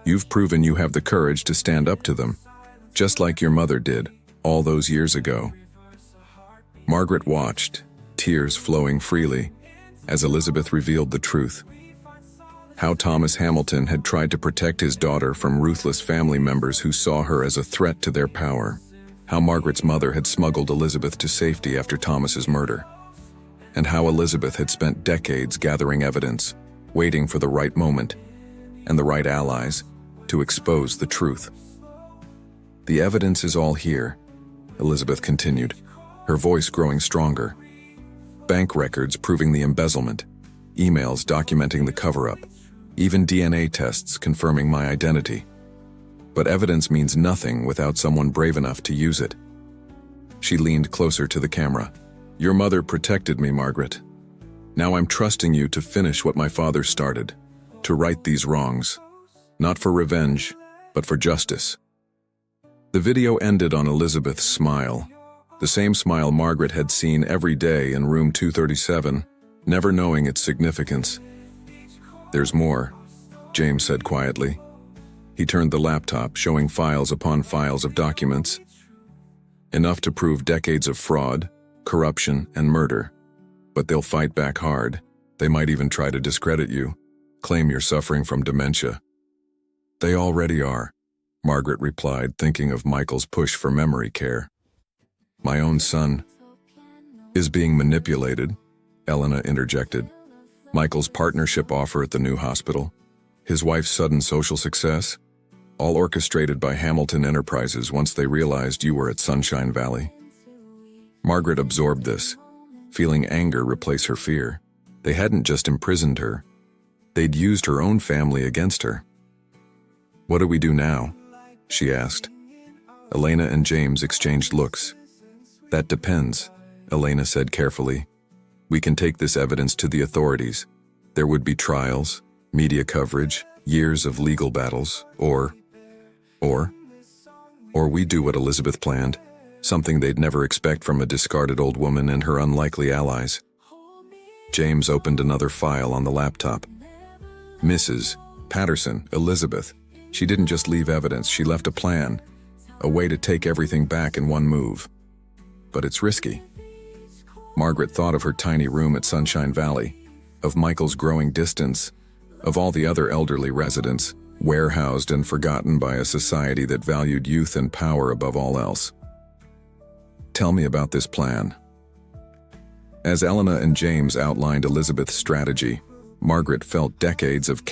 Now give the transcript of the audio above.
You've proven you have the courage to stand up to them, just like your mother did, all those years ago." Margaret watched, tears flowing freely, as Elizabeth revealed the truth. How Thomas Hamilton had tried to protect his daughter from ruthless family members who saw her as a threat to their power. How Margaret's mother had smuggled Elizabeth to safety after Thomas's murder. And how Elizabeth had spent decades gathering evidence, waiting for the right moment, and the right allies, to expose the truth. "The evidence is all here," Elizabeth continued, her voice growing stronger. "Bank records proving the embezzlement, emails documenting the cover-up, even DNA tests confirming my identity. But evidence means nothing without someone brave enough to use it." She leaned closer to the camera. "Your mother protected me, Margaret. Now I'm trusting you to finish what my father started, to right these wrongs. Not for revenge, but for justice." The video ended on Elizabeth's smile, the same smile Margaret had seen every day in room 237, never knowing its significance. "There's more," James said quietly. He turned the laptop, showing files upon files of documents. "Enough to prove decades of fraud, corruption, and murder. But they'll fight back hard. They might even try to discredit you, claim you're suffering from dementia." "They already are," Margaret replied, thinking of Michael's push for memory care. "My own son is being manipulated," Elena interjected. "Michael's partnership offer at the new hospital, his wife's sudden social success, all orchestrated by Hamilton Enterprises once they realized you were at Sunshine Valley." Margaret absorbed this, feeling anger replace her fear. They hadn't just imprisoned her, they'd used her own family against her. "What do we do now?" she asked. Elena and James exchanged looks. "That depends," Elena said carefully. "We can take this evidence to the authorities. There would be trials, media coverage, years of legal battles, or we do what Elizabeth planned, something they'd never expect from a discarded old woman and her unlikely allies." James opened another file on the laptop. "Mrs. Patterson, Elizabeth. She didn't just leave evidence, she left a plan, a way to take everything back in one move. But it's risky." Margaret thought of her tiny room at Sunshine Valley, of Michael's growing distance, of all the other elderly residents, warehoused and forgotten by a society that valued youth and power above all else. "Tell me about this plan." As Elena and James outlined Elizabeth's strategy, Margaret felt decades of